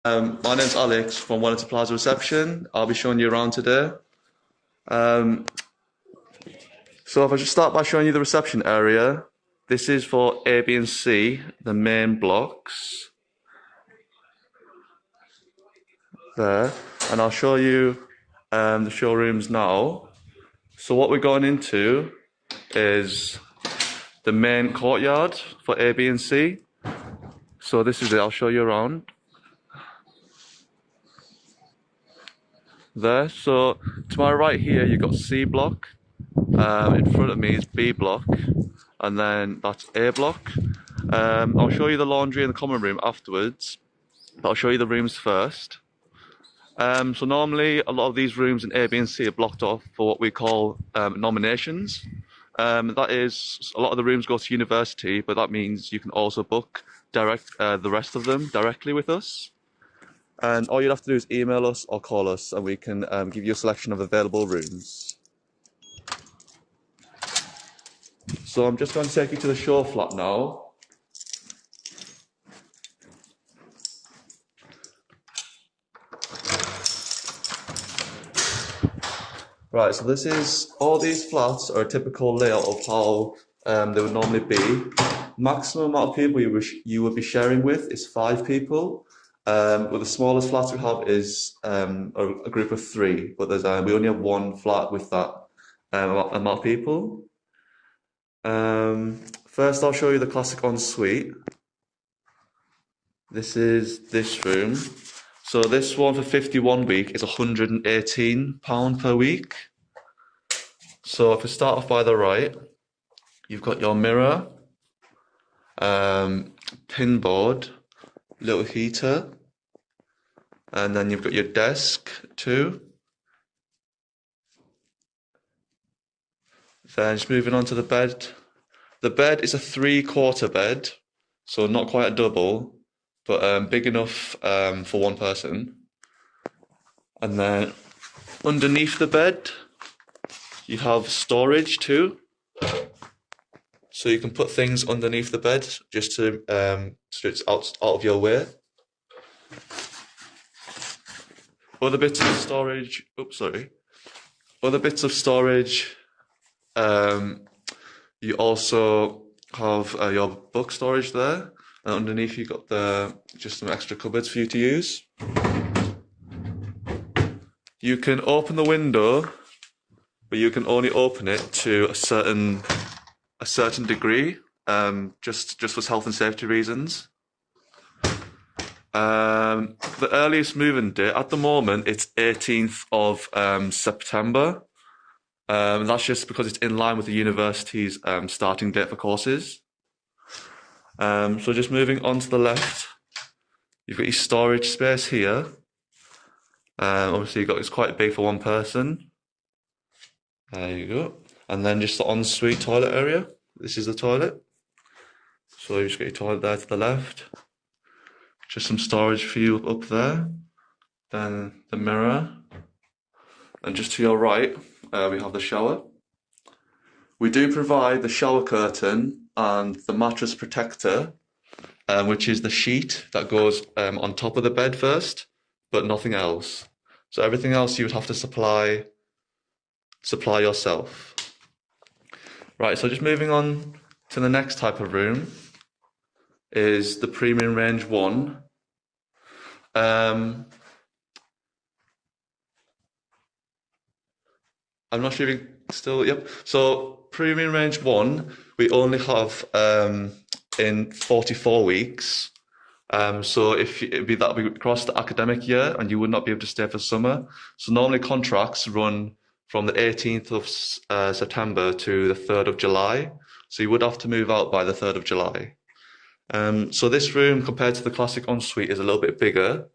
My name's Alex from Wellington Plaza Reception. I'll be showing you around today. Um, so if I just start by showing you the reception area, this is for A, B and C, the main blocks there. And I'll show you the showrooms now. So what we're going into is the main courtyard for A, B and C. So this is it, I'll show you around. There, so to my right here you've got C block, in front of me is B block, and then that's A block. I'll show you the laundry and the common room afterwards, but I'll show you the rooms first. So normally a lot of these rooms in A, B and C are blocked off for what we call nominations. That is, a lot of the rooms go to university, but that means you can also book the rest of them directly with us. And all you'd have to do is email us or call us, and we can give you a selection of available rooms. So I'm just going to take you to the show flat now. Right, so all these flats are a typical layout of how they would normally be. Maximum amount of people you would be sharing with is 5 people. But the smallest flats we have is a group of 3, but we only have one flat with that amount of people. First, I'll show you the classic ensuite. This is this room. So this one for 51 week is £118 per week. So if we start off by the right, you've got your mirror, pinboard, little heater, and then you've got your desk too. Then just moving on to the bed. The bed is a 3/4 bed, so not quite a double, but big enough for one person. And then underneath the bed, you have storage too. So you can put things underneath the bed just to so it's out of your way. Other bits of storage. Other bits of storage. You also have your book storage there, and underneath you got just some extra cupboards for you to use. You can open the window, but you can only open it to a certain degree, just for health and safety reasons. The earliest move-in date at the moment it's 18th of September. That's just because it's in line with the university's starting date for courses. So just moving on to the left, you've got your storage space here. Obviously it's quite big for one person. There you go. And then just the ensuite toilet area. This is the toilet. So you just got your toilet there to the left. Just some storage for you up there. Then the mirror. And just to your right, we have the shower. We do provide the shower curtain and the mattress protector, which is the sheet that goes on top of the bed first, but nothing else. So everything else you would have to supply yourself. Right, so just moving on to the next type of room is the premium range 1. I'm not sure if you still, yep. So premium range 1, we only have in 44 weeks. So that'd be across the academic year, and you would not be able to stay for summer. So normally contracts run from the 18th of September to the 3rd of July. So you would have to move out by the 3rd of July. So this room, compared to the classic ensuite, is a little bit bigger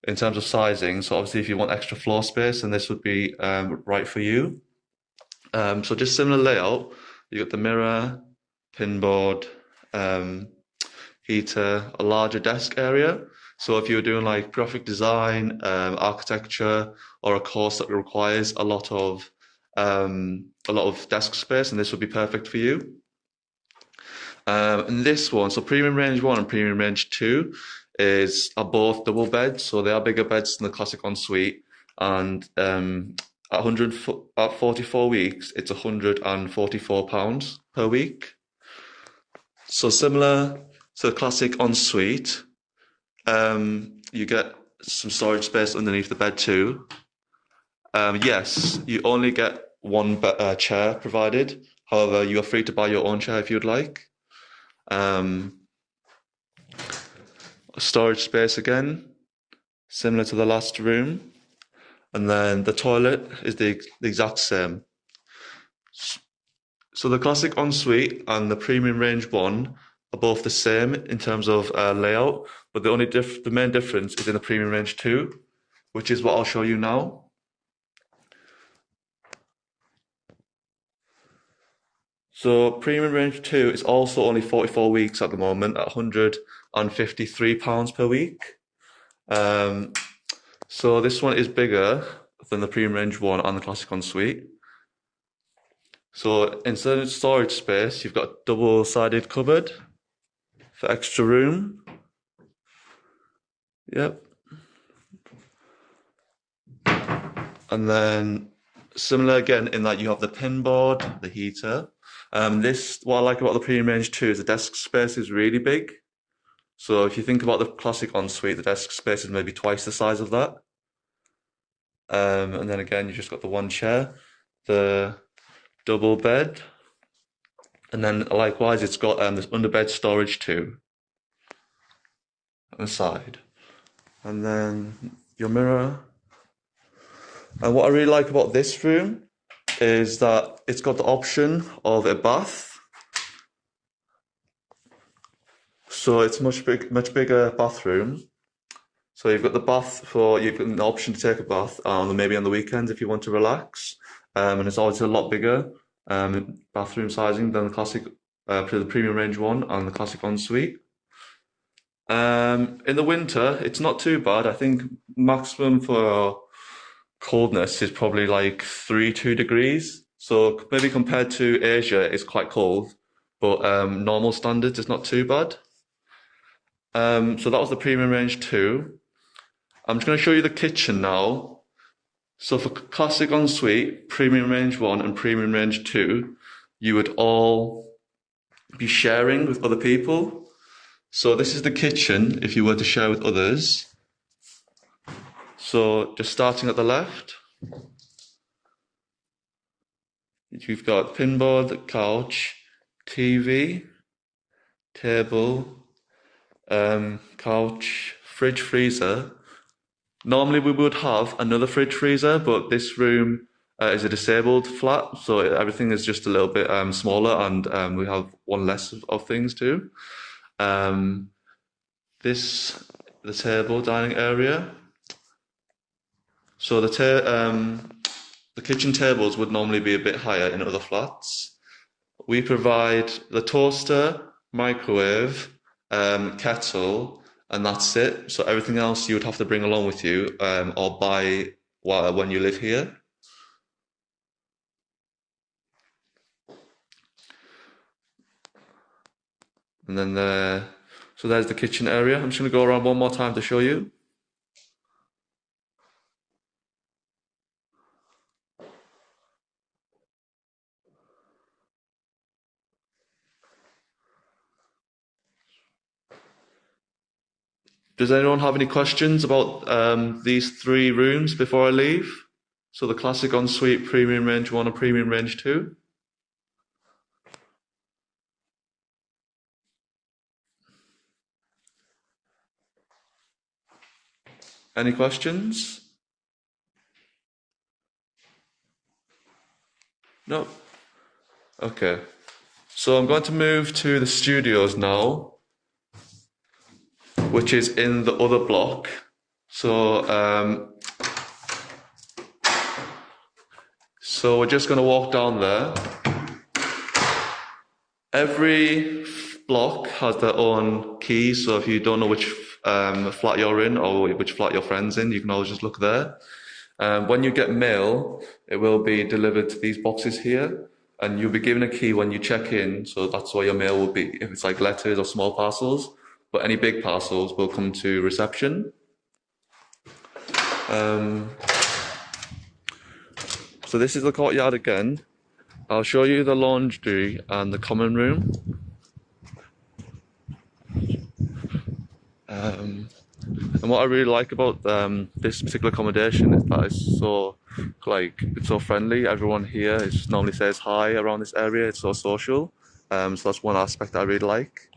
in terms of sizing. So obviously if you want extra floor space, then this would be right for you. So just similar layout. You got the mirror, pinboard, heater, a larger desk area. So if you're doing like graphic design, architecture, or a course that requires a lot of desk space, and this would be perfect for you. And this one, so premium range 1 and premium range 2, are both double beds, so they are bigger beds than the classic ensuite. And at 44 weeks, it's £144 per week. So similar to the classic ensuite, you get some storage space underneath the bed too. Yes, you only get one chair provided. However, you are free to buy your own chair if you'd like. Storage space again, similar to the last room. And then the toilet is the exact same. So the classic ensuite and the premium range one are both the same in terms of layout, but the main difference is in the premium range 2, which is what I'll show you now. So premium range 2 is also only 44 weeks at the moment at £153 per week. So this one is bigger than the premium range 1 and the classic ensuite. So instead of storage space, you've got a double-sided cupboard for extra room. Yep. And then similar again in that you have the pin board, the heater. What I like about the premium range 2 is the desk space is really big. So if you think about the classic ensuite, the desk space is maybe twice the size of that. And then again, you've just got the one chair, the double bed, and then likewise, it's got this underbed storage too on the side. And then your mirror. And what I really like about this room is that it's got the option of a bath. So it's much bigger bathroom. So you've got the bath you've got an option to take a bath, maybe on the weekends if you want to relax. And it's always a lot bigger bathroom sizing than the classic, the premium range 1 and the classic ensuite. In the winter, it's not too bad. I think maximum for coldness is probably like 2 degrees. So maybe compared to Asia, it's quite cold, but normal standards is not too bad. So that was the premium range 2. I'm just going to show you the kitchen now. So for classic ensuite, premium range 1 and premium range 2, you would all be sharing with other people. So this is the kitchen if you were to share with others. So just starting at the left, you've got pinboard, couch, TV, table, couch, fridge, freezer. Normally we would have another fridge freezer, but this room is a disabled flat, so everything is just a little bit smaller, and we have one less of things too. The table, dining area. So the kitchen tables would normally be a bit higher in other flats. We provide the toaster, microwave, kettle, and that's it. So everything else you would have to bring along with you or buy when you live here. And then so there's the kitchen area. I'm just going to go around one more time to show you. Does anyone have any questions about these 3 rooms before I leave? So the classic ensuite, premium range 1 and premium range 2. Any questions? No? Okay. So I'm going to move to the studios now, which is in the other block. So we're just going to walk down there. Every block has their own keys, so if you don't know which flat you're in or which flat your friend's in, you can always just look there. When you get mail, it will be delivered to these boxes here, and you'll be given a key when you check in, so that's where your mail will be, if it's like letters or small parcels. but any big parcels will come to reception. So this is the courtyard again. I'll show you the laundry and the common room. And what I really like about this particular accommodation is that it's so friendly. Everyone here normally says hi around this area. It's so social. So that's one aspect I really like.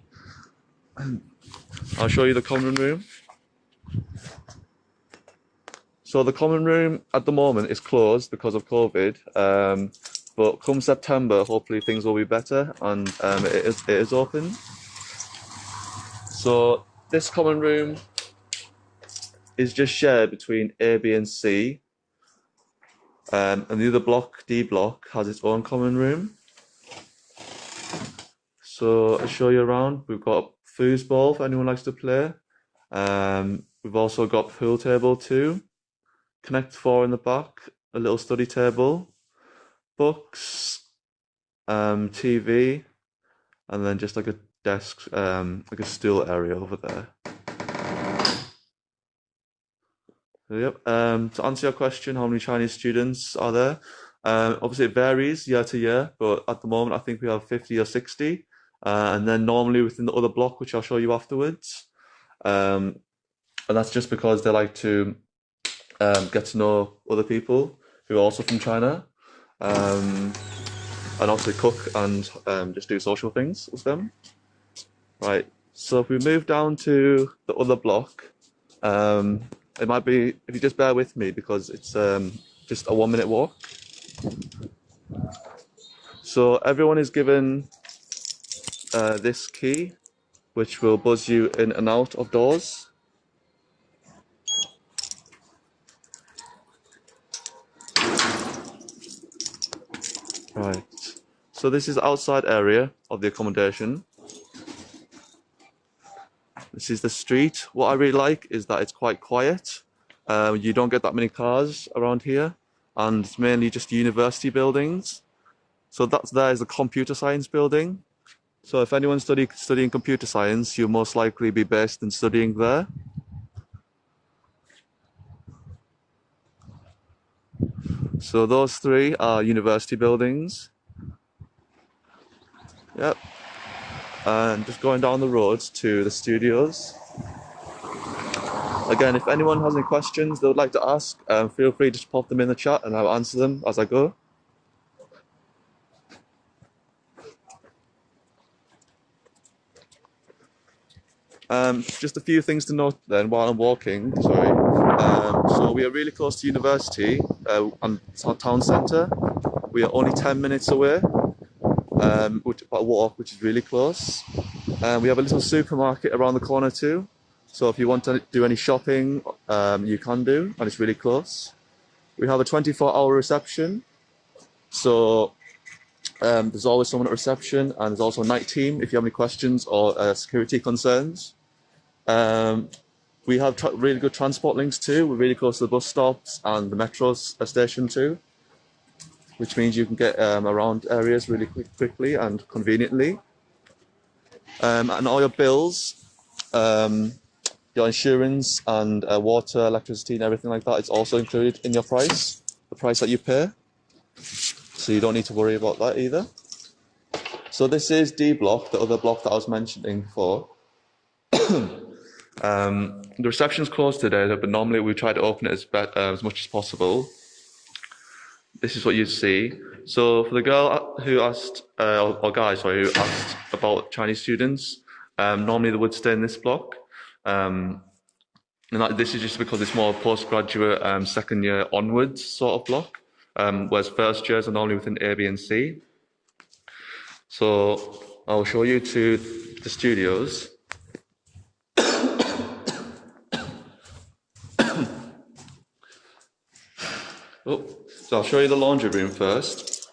I'll show you the common room. So the common room at the moment is closed because of COVID. But come September, hopefully things will be better, and it is open. So this common room is just shared between A, B, and C. And the other block, D block, has its own common room. So I'll show you around. We've got a foosball if anyone likes to play. We've also got pool table too. Connect 4 in the back, a little study table, books, TV, and then just like a desk, like a stool area over there. So, yep. To answer your question, how many Chinese students are there? Obviously it varies year to year, but at the moment I think we have 50 or 60. And then normally within the other block, which I'll show you afterwards. And that's just because they like to get to know other people who are also from China. And obviously cook and just do social things with them. Right, so if we move down to the other block, it might be, if you just bear with me, because it's just a 1-minute walk. So everyone is given this key, which will buzz you in and out of doors. Right, so this is the outside area of the accommodation. This is the street. What I really like is that it's quite quiet. You don't get that many cars around here, and it's mainly just university buildings. So there is the computer science building. So if anyone's studying computer science, you'll most likely be based in studying there. So those 3 are university buildings. Yep. And just going down the road to the studios. Again, if anyone has any questions they would like to ask, feel free to pop them in the chat and I'll answer them as I go. Just a few things to note then while I'm walking, sorry. So we are really close to university and town centre. We are only 10 minutes away, by walk, which is really close. We have a little supermarket around the corner too. So if you want to do any shopping, you can do, and it's really close. We have a 24-hour reception. So there's always someone at reception, and there's also a night team if you have any questions or security concerns. We have really good transport links too. We're really close to the bus stops and the metro station too, which means you can get around areas really quickly and conveniently. And all your bills, your insurance and water, electricity and everything like that, it's also included in your price, the price that you pay. So you don't need to worry about that either. So this is D block, the other block that I was mentioning before. The reception's closed today, but normally we try to open it as much as possible. This is what you see. So for the girl who asked, or guy, sorry, who asked about Chinese students, normally they would stay in this block. And this is just because it's more postgraduate, second year onwards sort of block, whereas first years are normally within A, B, and C. So I'll show you to the studios. So I'll show you the laundry room first.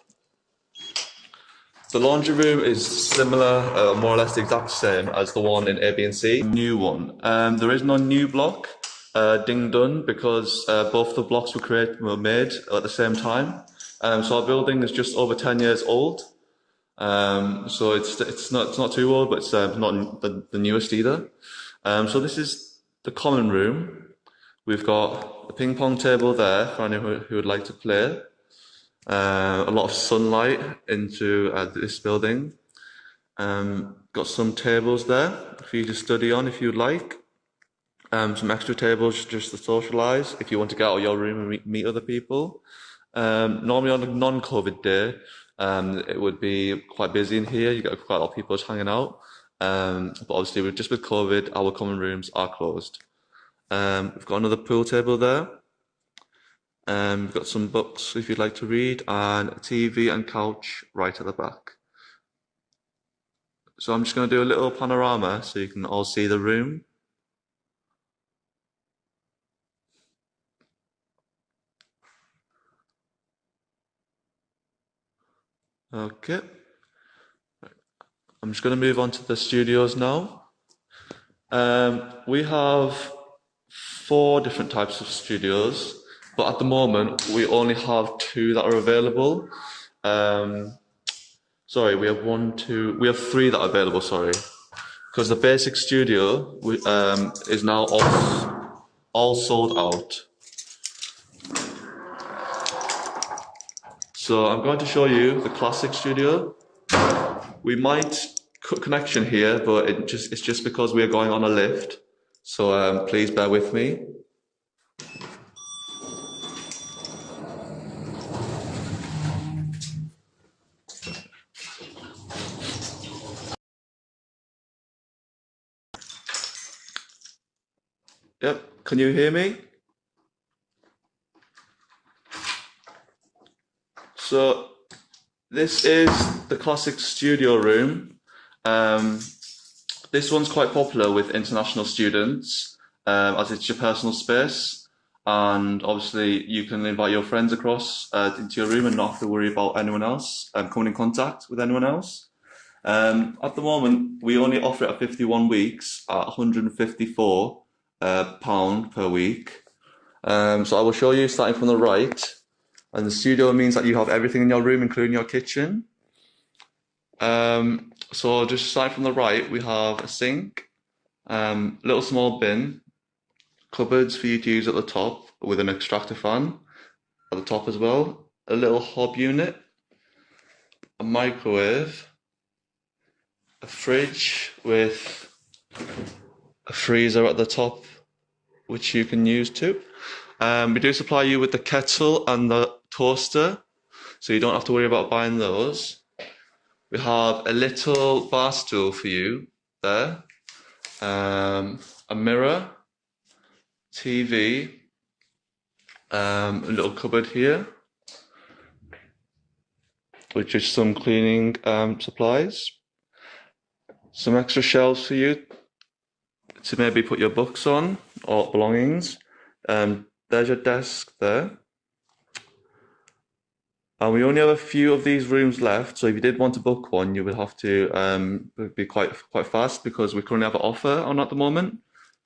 The laundry room is similar, more or less the exact same as the one in A, B, and C. New one. There is no new block, ding dun, because both the blocks were made at the same time. So our building is just over 10 years old. So it's not too old, but it's not the newest either. So this is the common room. We've got a ping pong table there for anyone who would like to play. A lot of sunlight into this building. Got some tables there for you to study on if you'd like. Some extra tables just to socialise if you want to get out of your room and meet other people. Normally on a non-COVID day, it would be quite busy in here. You get quite a lot of people just hanging out. But obviously, just with COVID, our common rooms are closed. We've got another pool table there. We've got some books if you'd like to read, and a TV and couch right at the back. So I'm just going to do a little panorama so you can all see the room. Okay. I'm just going to move on to the studios now. We have 4 different types of studios, but at the moment we only have 2 that are available. Sorry, we have 3 that are available, sorry. Because the basic studio is now all sold out. So I'm going to show you the classic studio. We might cut connection here, but it's just because we are going on a lift. So please bear with me. Yep, can you hear me? So this is the classic studio room. This one's quite popular with international students, as it's your personal space, and obviously you can invite your friends across into your room and not have to worry about anyone else coming in contact with anyone else. At the moment, we only offer it at 51 weeks at £154 per week. So I will show you starting from the right. And the studio means that you have everything in your room, including your kitchen. So just starting from the right, we have a sink, little small bin, cupboards for you to use at the top with an extractor fan at the top as well, a little hob unit, a microwave, a fridge with a freezer at the top, which you can use too. We do supply you with the kettle and the toaster, so you don't have to worry about buying those. We have a little bar stool for you there, a mirror, TV, a little cupboard here, with just some cleaning supplies, some extra shelves for you to maybe put your books on or belongings. There's your desk there. And we only have a few of these rooms left, so if you did want to book one, you would have to be quite fast because we currently have an offer on at the moment,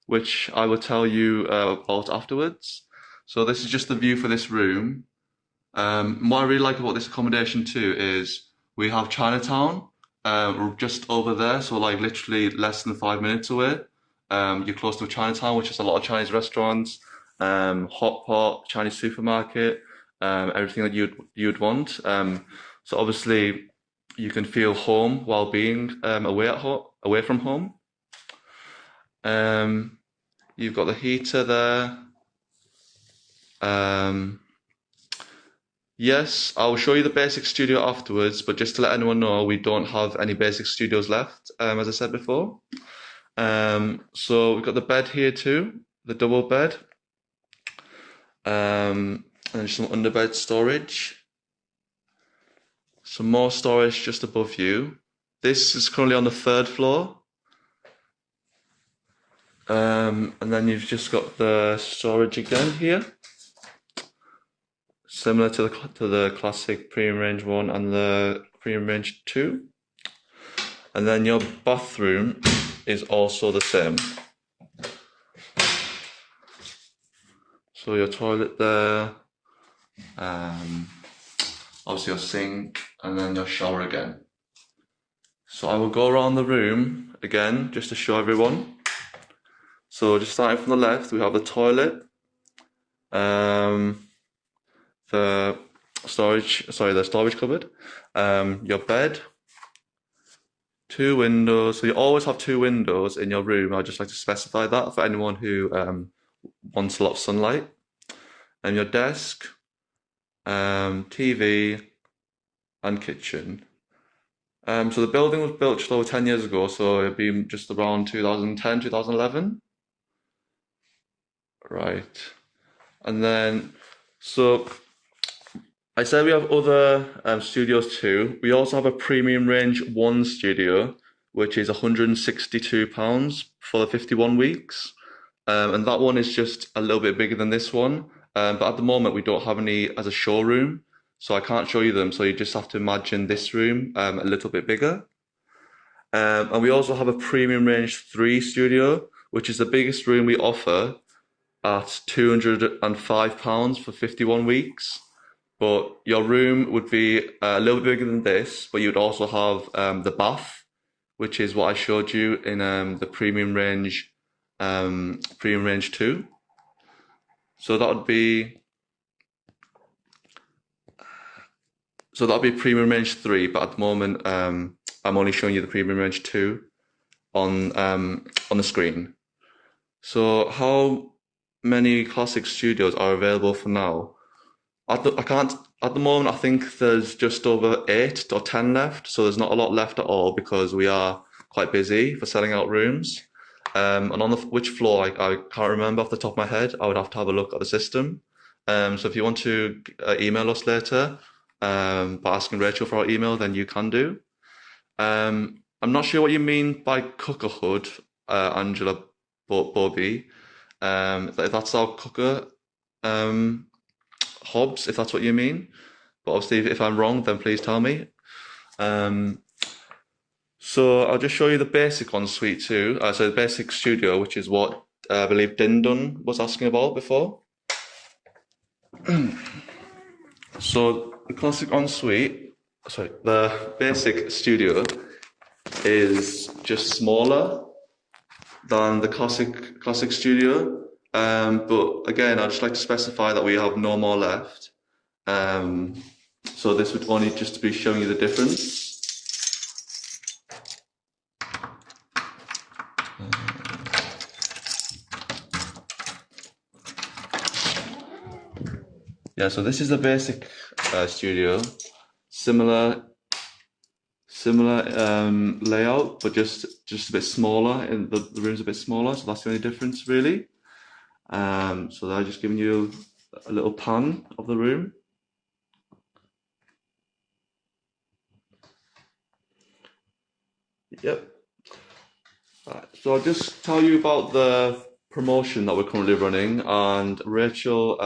which I will tell you about afterwards. So this is just the view for this room. What I really like about this accommodation too is we have Chinatown just over there, so like literally less than 5 minutes away. You're close to Chinatown, which is a lot of Chinese restaurants, hot pot, Chinese supermarket, everything that you'd want. So obviously you can feel home while being away from home. You've got the heater there. Yes, I'll show you the basic studio afterwards, but just to let anyone know, we don't have any basic studios left, as I said before. So we've got the bed here too, the double bed. And then some underbed storage. Some more storage just above you. This is currently on the 3rd floor. And then you've just got the storage again here. Similar to the classic premium range 1 and the premium range 2. And then your bathroom is also the same. So your toilet there, obviously your sink, and then your shower again. So I will go around the room again just to show everyone. So just starting from the left, we have the toilet, um, the the storage cupboard, your bed, two windows. So you always have two windows in your room. I'd just like to specify that for anyone who wants a lot of sunlight. And your desk, TV, and kitchen. So the building was built just over 10 years ago, so it'd be just around 2010, 2011. Right. And then, so I said we have other studios too. We also have a premium range 1 studio, which is £162 for the 51 weeks. And that one is just a little bit bigger than this one. But at the moment, we don't have any as a showroom, so I can't show you them. So you just have to imagine this room a little bit bigger. And we also have a premium range 3 studio, which is the biggest room we offer at £205 for 51 weeks. But your room would be a little bit bigger than this, but you'd also have the bath, which is what I showed you in the premium range 2. So that would be premium range 3, but at the moment I'm only showing you the premium range 2 on the screen. So how many classic studios are available for now? At the moment I think there's just over 8 or 10 left, so there's not a lot left at all because we are quite busy for selling out rooms. And on which floor, I can't remember off the top of my head. I would have to have a look at the system. So if you want to email us later by asking Rachel for our email, then you can do. I'm not sure what you mean by cooker hood, Angela Bobby. If that's our cooker hobs, if that's what you mean. But obviously, if I'm wrong, then please tell me. So I'll just show you the basic ensuite too. So the basic studio, which is what I believe Dindon was asking about before. So the classic ensuite, the basic studio is just smaller than the classic studio. But again, I'd just like to specify that we have no more left. So this would only just be showing you the difference. Yeah, so this is the basic studio, similar layout, but just a bit smaller, and the room's a bit smaller, so that's the only difference really. So I've just given you a little pan of the room. Yep. Right, so I'll just tell you about the promotion that we're currently running, and Rachel,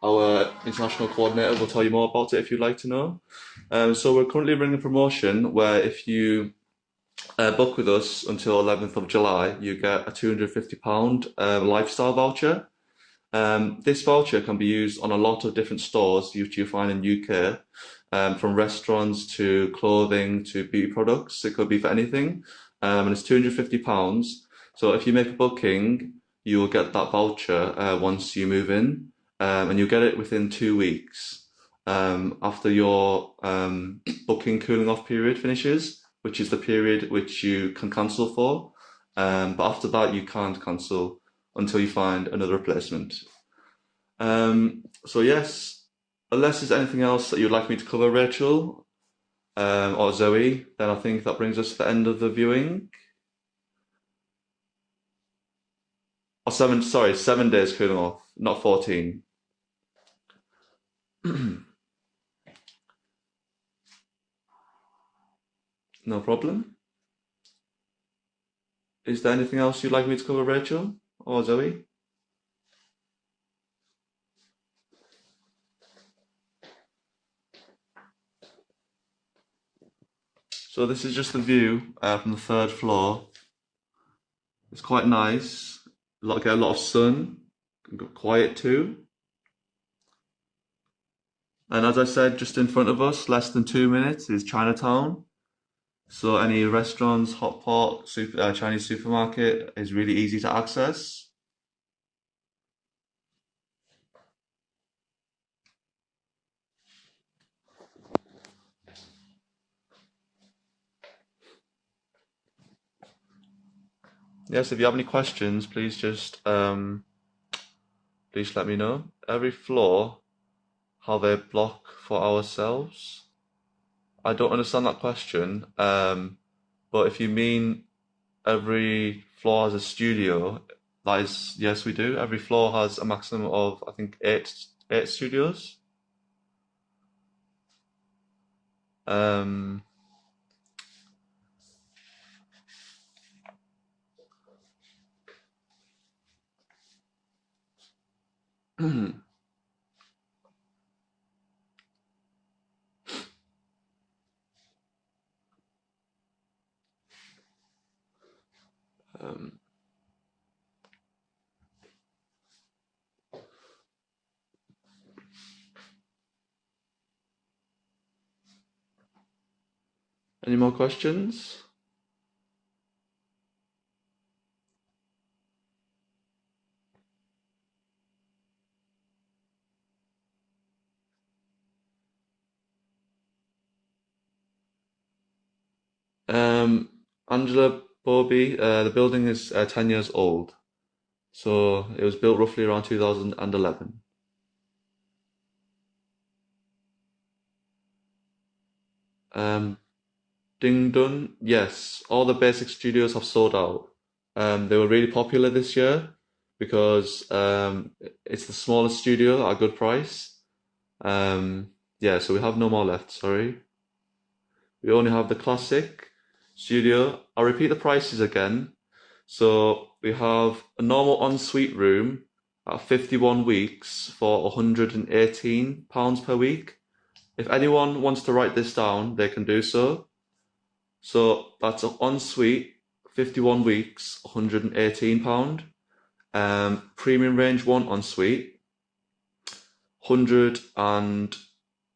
our international coordinator, will tell you more about it if you'd like to know. So we're currently running a promotion where if you book with us until 11th of July, you get a £250 lifestyle voucher. This voucher can be used on a lot of different stores which you find in UK, from restaurants to clothing to beauty products. It could be for anything, and it's £250. So if you make a booking, you will get that voucher once you move in, and you get it within 2 weeks after your booking cooling off period finishes, which is the period which you can cancel for. But after that, you can't cancel until you find another replacement. So yes, unless there's anything else that you'd like me to cover, Rachel, or Zoe, then I think that brings us to the end of the viewing. Or 7 days cooling off, not 14. No problem. Is there anything else you'd like me to cover, Rachel or Zoe? So this is just the view from the 3rd floor. It's quite nice. Get a lot of sun. Quiet too. And as I said, just in front of us, less than 2 minutes, is Chinatown. So any restaurants, hot pot, Chinese supermarket is really easy to access. Yes, if you have any questions, please let me know. Every floor have a block for ourselves. I don't understand that question. But if you mean every floor has a studio, that is, yes, we do. Every floor has a maximum of, I think, eight studios. Um, um, any more questions? Um, Angela Bobby, the building is 10 years old. So it was built roughly around 2011. Um, Ding Dun, yes, all the basic studios have sold out. They were really popular this year because it's the smallest studio at a good price. Yeah, so we have no more left, sorry. We only have the classic studio. I'll repeat the prices again. So we have a normal ensuite room at 51 weeks for £118 per week. If anyone wants to write this down, they can do so. So that's an ensuite, 51 weeks, £118. Premium range one ensuite, 100 and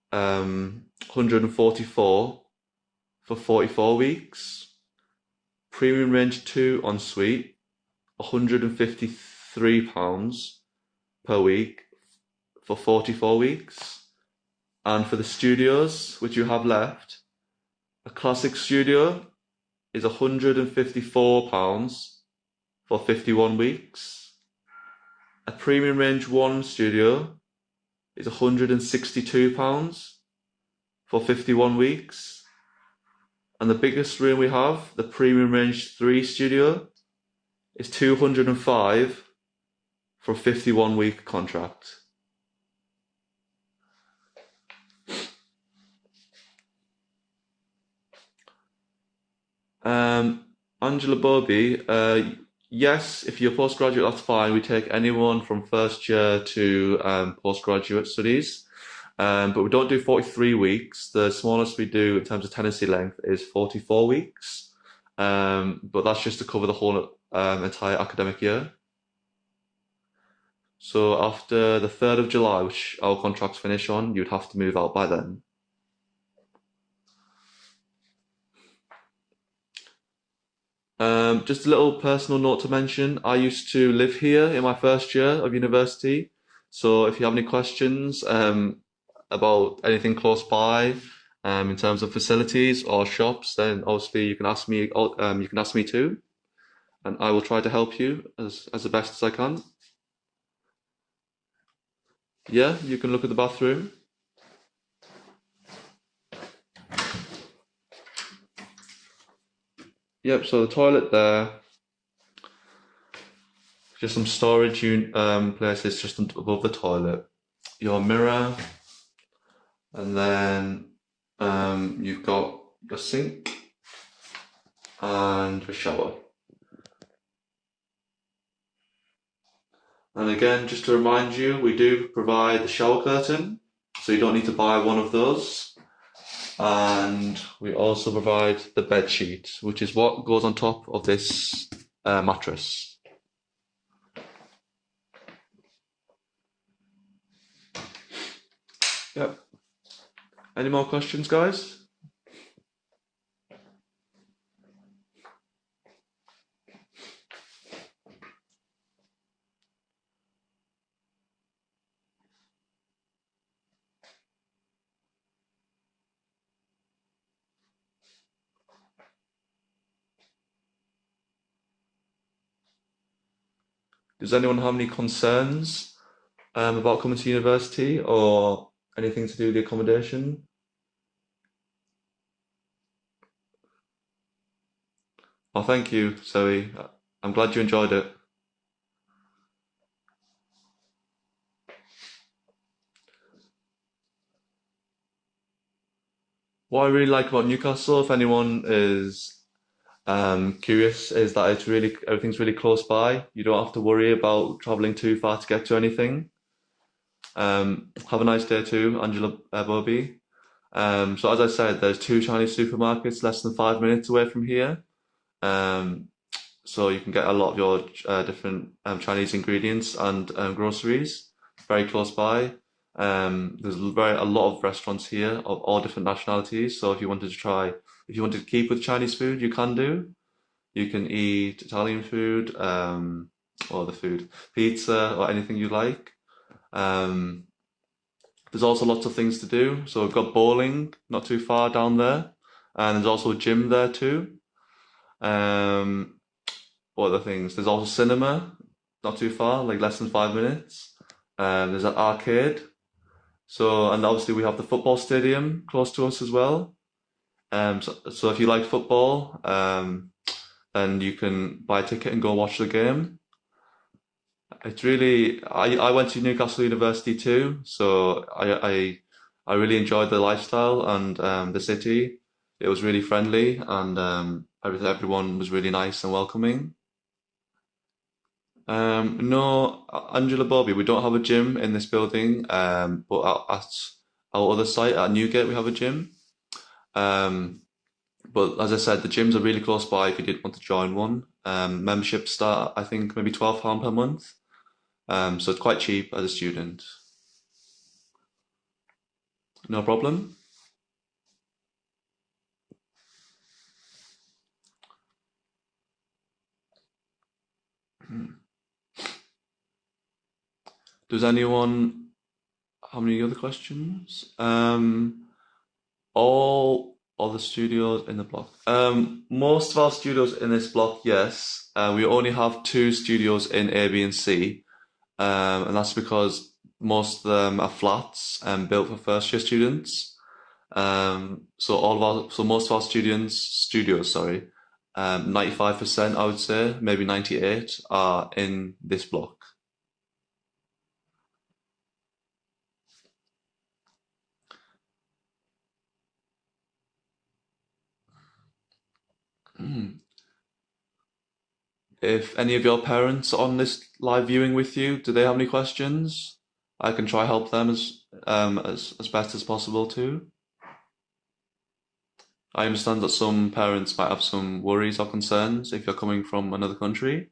144 for 44 weeks. Premium range two ensuite, £153 per week for 44 weeks. And for the studios, which you have left, a classic studio is £154 for 51 weeks. A premium range one studio is £162 for 51 weeks. And the biggest room we have, the premium range 3 studio, is 205 for a 51-week contract. Angela Bobby, yes, if you're postgraduate, that's fine. We take anyone from first year to postgraduate studies. But we don't do 43 weeks. The smallest we do in terms of tenancy length is 44 weeks. But that's just to cover the whole entire academic year. So after the 3rd of July, which our contracts finish on, you'd have to move out by then. Just a little personal note to mention. I used to live here in my first year of university. So if you have any questions about anything close by, in terms of facilities or shops, then obviously you can ask me. You can ask me too, and I will try to help you as the best as I can. Yeah, you can look at the bathroom. Yep. So the toilet there, just some storage places just above the toilet. Your mirror, and then you've got a sink and a shower. And again, just to remind you, we do provide the shower curtain, so you don't need to buy one of those. And we also provide the bed sheet, which is what goes on top of this mattress. Yep. Any more questions, guys? Does anyone have any concerns about coming to university or anything to do with the accommodation? Oh, thank you, Zoe. I'm glad you enjoyed it. What I really like about Newcastle, if anyone is curious, is that everything's really close by. You don't have to worry about traveling too far to get to anything. Have a nice day too, Angela Bobby. So as I said, there's two Chinese supermarkets less than 5 minutes away from here. Um, so you can get a lot of your different Chinese ingredients and groceries very close by. There's a lot of restaurants here of all different nationalities. So if you wanted to keep with Chinese food, you can do. You can eat Italian food, or the food, pizza, or anything you like. Um, there's also lots of things to do. So we've got bowling not too far down there, and there's also a gym there too. Um, what other things? There's also cinema, not too far, like less than 5 minutes. There's an arcade. So, and obviously we have the football stadium close to us as well. So if you like football, then you can buy a ticket and go watch the game. I went to Newcastle University too, so I really enjoyed the lifestyle and the city. It was really friendly and everyone was really nice and welcoming. No, Angela Bobby, we don't have a gym in this building, but at our other site at Newgate we have a gym. Um, but as I said, the gyms are really close by if you did want to join one. Memberships start, I think, maybe £12 per month. So it's quite cheap as a student. No problem. Does anyone have any other questions? All other studios in the block. Most of our studios in this block, yes. We only have two studios in A, B, and C. And that's because most of them are flats and built for first year students. So most of our studios, sorry, 95% I would say, maybe 98 are in this block. If any of your parents are on this live viewing with you, do they have any questions? I can try help them as best as possible too. I understand that some parents might have some worries or concerns if you're coming from another country.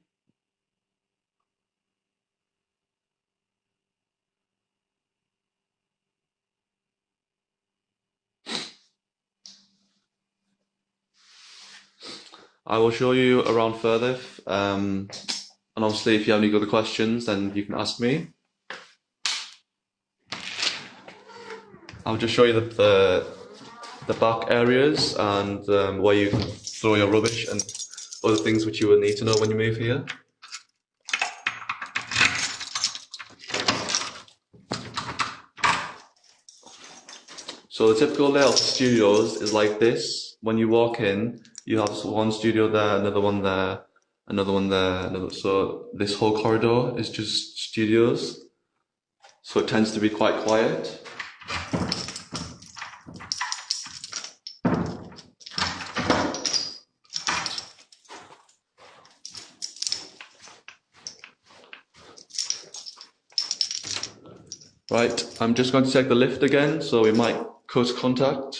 I will show you around further, and obviously if you have any other questions, then you can ask me. I'll just show you the back areas and where you can throw your rubbish and other things which you will need to know when you move here. So the typical layout of studios is like this. When you walk in, you have one studio there, another one there, another one there, so this whole corridor is just studios. So it tends to be quite quiet. Right, I'm just going to take the lift again, so we might cut contact.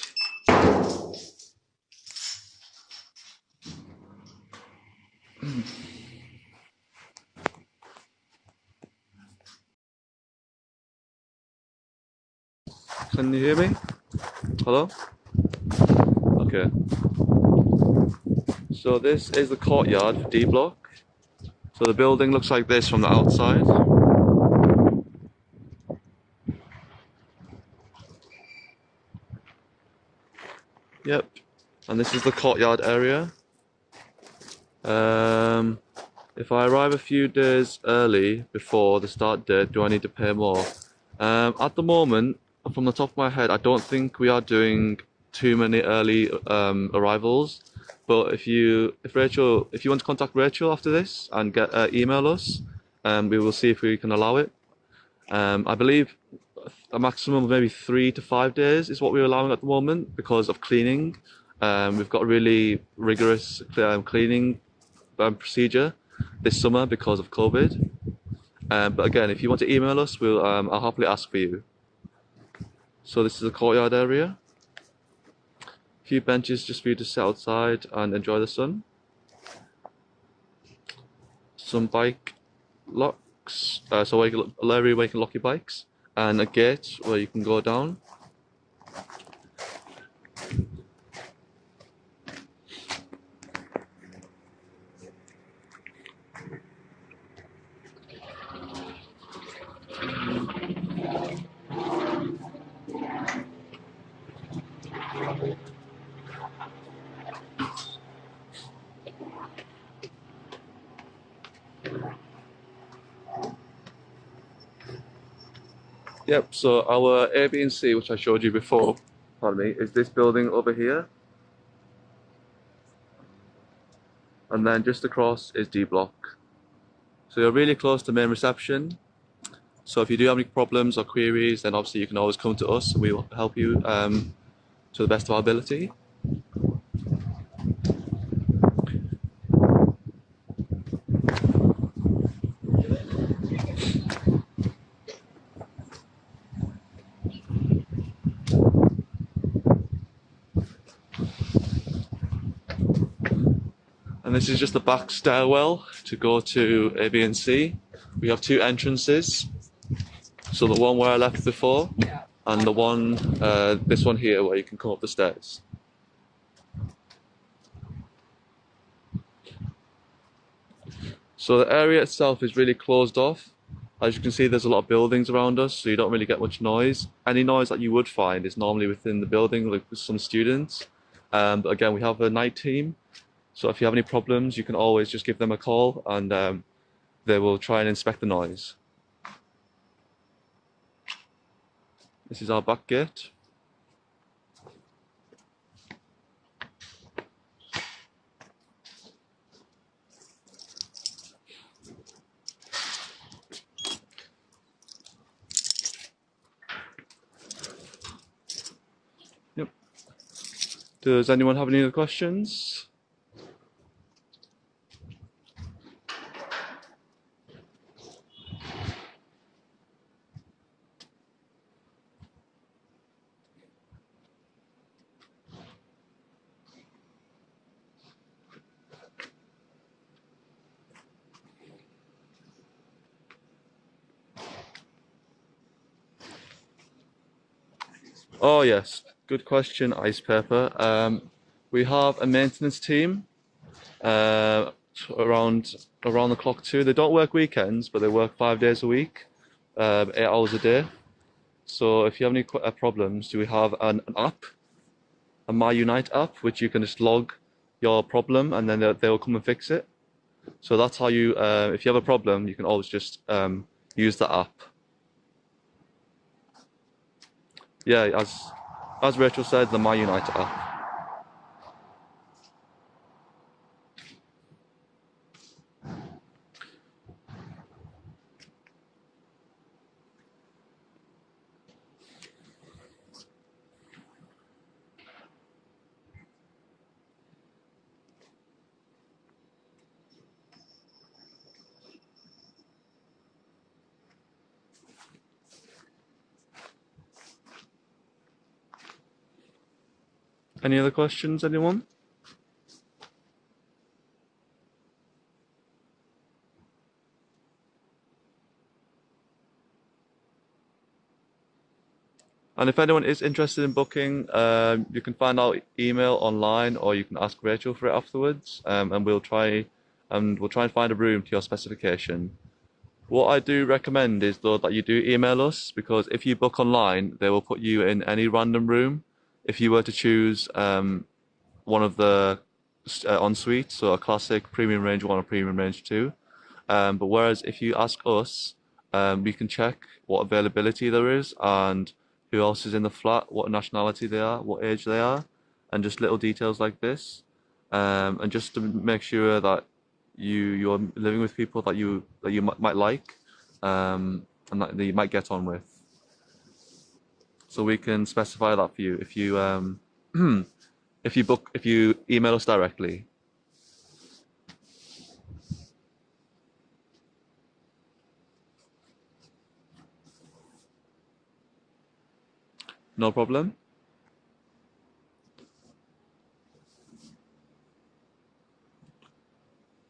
Can you hear me? Hello? Okay. So this is the courtyard, D block. So the building looks like this from the outside. Yep. And this is the courtyard area. If I arrive a few days early before the start date, do I need to pay more? At the moment, from the top of my head, I don't think we are doing too many early arrivals. But if you want to contact Rachel after this and get email us, we will see if we can allow it. I believe a maximum of maybe 3 to 5 days is what we're allowing at the moment because of cleaning. We've got a really rigorous cleaning procedure this summer because of COVID. But again, if you want to email us, I'll happily ask for you. So this is the courtyard area. A few benches just for you to sit outside and enjoy the sun. Some bike locks, so an area where you can lock your bikes, and a gate where you can go down. Yep, so our A, B, and C, which I showed you before, pardon me, is this building over here. And then just across is D block. So you're really close to main reception. So if you do have any problems or queries, then obviously you can always come to us and we will help you to the best of our ability. And this is just the back stairwell to go to A, B, and C. We have two entrances. So the one where I left before, and the one, this one here, where you can come up the stairs. So the area itself is really closed off. As you can see, there's a lot of buildings around us, so you don't really get much noise. Any noise that you would find is normally within the building, like with some students. But again, we have a night team. So if you have any problems, you can always just give them a call and they will try and inspect the noise. This is our back gate. Yep. Does anyone have any other questions? Oh yes, good question, Ice Pepper. We have a maintenance team around the clock too. They don't work weekends, but they work 5 days a week, 8 hours a day. So if you have any problems, we have an app, a My Unite app, which you can just log your problem and then they will come and fix it. So that's how you, if you have a problem, you can always just use the app. Yeah, as Rachel said, the My Unite app. Any other questions, anyone? And if anyone is interested in booking, you can find our email online, or you can ask Rachel for it afterwards, and we'll try and find a room to your specification. What I do recommend is though that you do email us, because if you book online, they will put you in any random room. If you were to choose one of the en suites, so a classic, premium range 1 or premium range 2, But whereas if you ask us, we can check what availability there is and who else is in the flat, what nationality they are, what age they are, and just little details like this. And just to make sure that you're living with people that you might like, and that you might get on with. So we can specify that for you if you email us directly. No problem.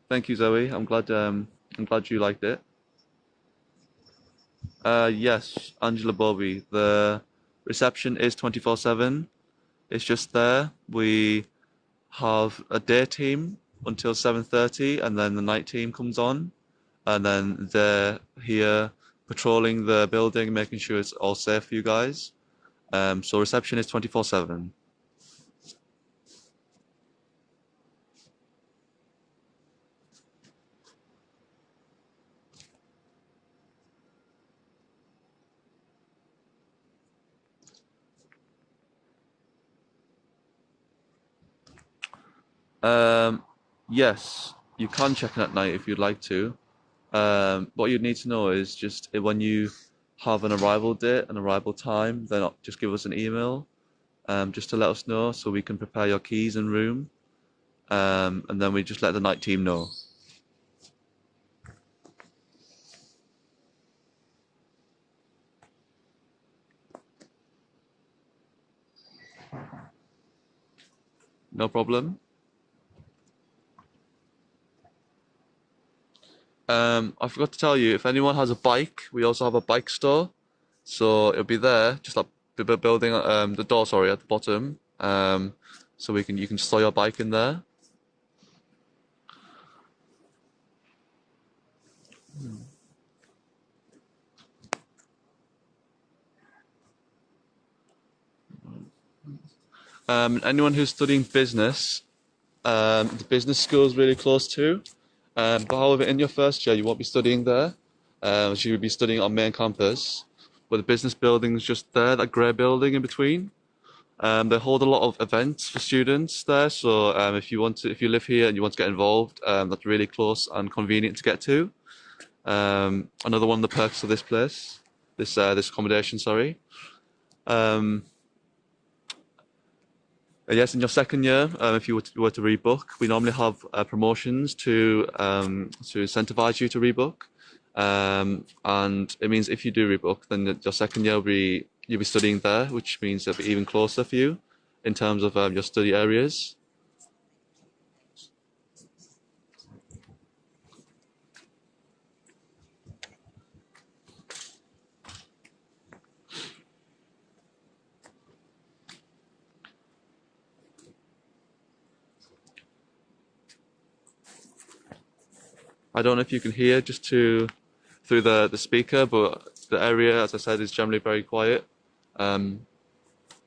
Thank you, Zoe. I'm glad you liked it. Yes, Angela Bobby. The reception is 24/7. It's just there. We have a day team until 7:30, and then the night team comes on, and then they're here patrolling the building, making sure it's all safe for you guys. So reception is 24/7. Um, yes, you can check in at night if you'd like to. What you'd need to know is just when you have an arrival date, an arrival time, then just give us an email, just to let us know so we can prepare your keys and room, and then we just let the night team know. No problem. I forgot to tell you, if anyone has a bike, we also have a bike store. So it'll be there, just like the building, the door, sorry, at the bottom. So you can store your bike in there. Anyone who's studying business, the business school is really close too. But however, in your first year, you won't be studying there. So you'll be studying on main campus, but the business building is just there, that grey building in between. They hold a lot of events for students there. So if you live here and you want to get involved, that's really close and convenient to get to. Another one of the perks of this place, this accommodation, sorry. Um, yes, in your second year, if you were to rebook, we normally have promotions to incentivize you to rebook. And it means if you do rebook, then your second year you'll be studying there, which means it'll be even closer for you in terms of your study areas. I don't know if you can hear through the speaker, but the area, as I said, is generally very quiet. Um,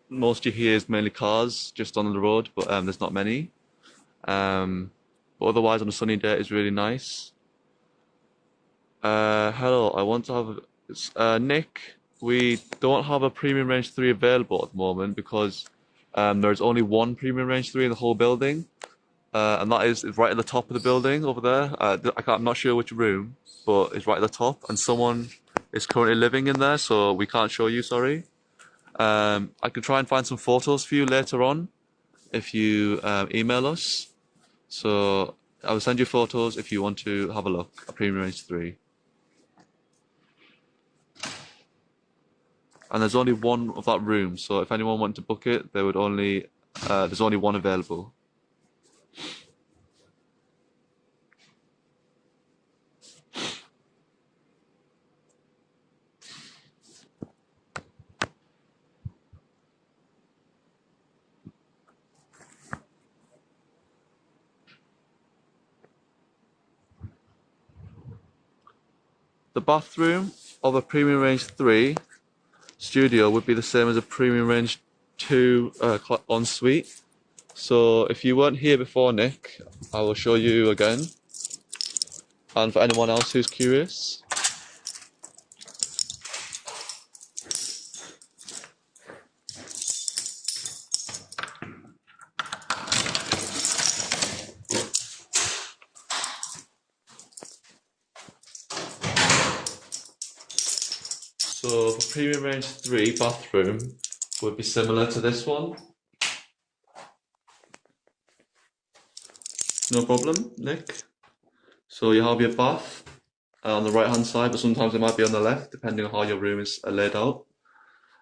Most you hear is mainly cars just on the road, but there's not many. Um, but otherwise, on a sunny day, it's really nice. Hello, I want to have Nick. We don't have a premium range 3 available at the moment because there's only one premium range 3 in the whole building. And that is right at the top of the building over there. I'm not sure which room, but it's right at the top, and someone is currently living in there, so we can't show you, sorry. I can try and find some photos for you later on if you email us. So I will send you photos if you want to have a look at Premium Range 3. And there's only one of that room, so if anyone wanted to book it, there's only one available. The bathroom of a Premium Range 3 studio would be the same as a Premium Range 2 ensuite. So if you weren't here before, Nick, I will show you again. And for anyone else who's curious. So for premium range 3 bathroom would be similar to this one. No problem, Nick. So you have your bath on the right hand side, but sometimes it might be on the left, depending on how your room is laid out.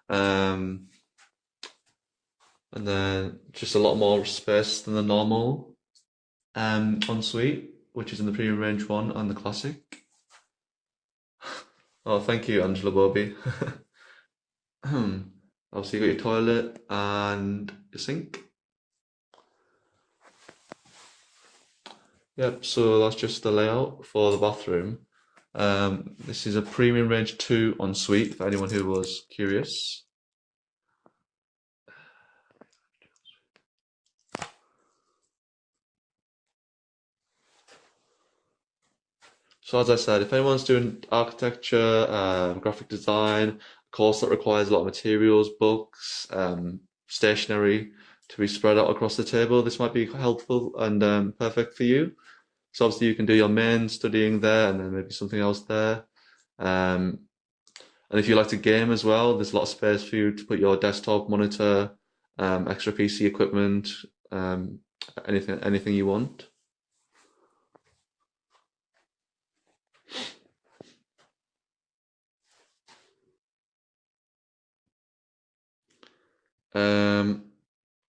And then just a lot more space than the normal ensuite, which is in the premium range 1 and the classic. Oh, thank you, Angela Bobby. Obviously, you got your toilet and your sink. Yep, so that's just the layout for the bathroom. This is a premium range 2 ensuite for anyone who was curious. So as I said, if anyone's doing architecture, graphic design, a course that requires a lot of materials, books, stationery to be spread out across the table, this might be helpful and perfect for you. So obviously you can do your main studying there and then maybe something else there. And if you like to game as well, there's a lot of space for you to put your desktop, monitor, extra PC equipment, anything you want.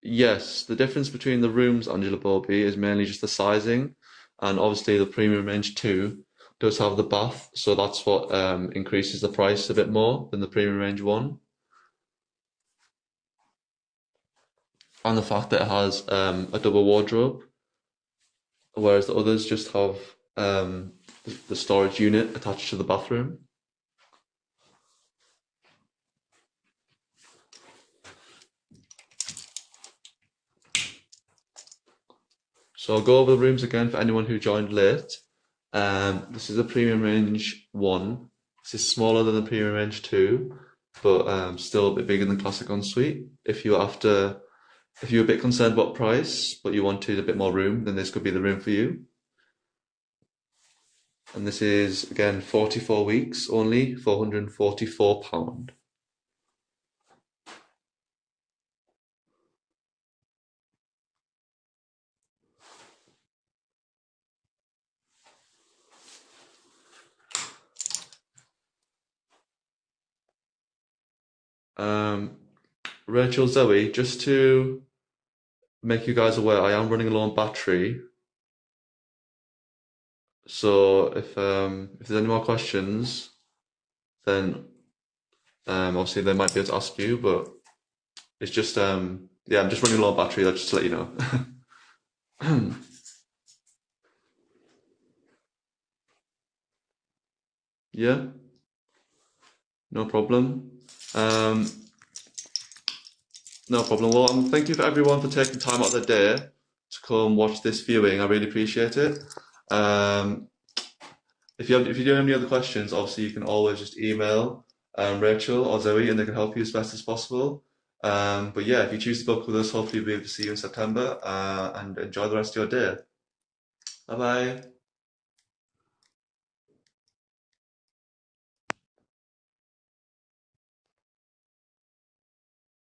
Yes, the difference between the rooms, Angela Bobby, is mainly just the sizing, and obviously the premium range 2 does have the bath, so that's what increases the price a bit more than the premium range 1. And the fact that it has a double wardrobe, whereas the others just have the storage unit attached to the bathroom. So I'll go over the rooms again for anyone who joined late. This is a premium range 1. This is smaller than the premium range 2, but still a bit bigger than classic ensuite. If you're a bit concerned about price, but you wanted a bit more room, then this could be the room for you. And this is, again, 44 weeks only, £444. Rachel, Zoe, just to make you guys aware, I am running low on battery. So if there's any more questions, then obviously they might be able to ask you, but it's just yeah, I'm just running low on battery, that's just to let you know. Yeah, no problem. No problem. Well, thank you for everyone for taking time out of their day to come watch this viewing. I really appreciate it. Um, if you do have any other questions, obviously you can always just email Rachel or Zoe, and they can help you as best as possible. But yeah, if you choose to book with us, hopefully we'll be able to see you in September, and enjoy the rest of your day. Bye bye.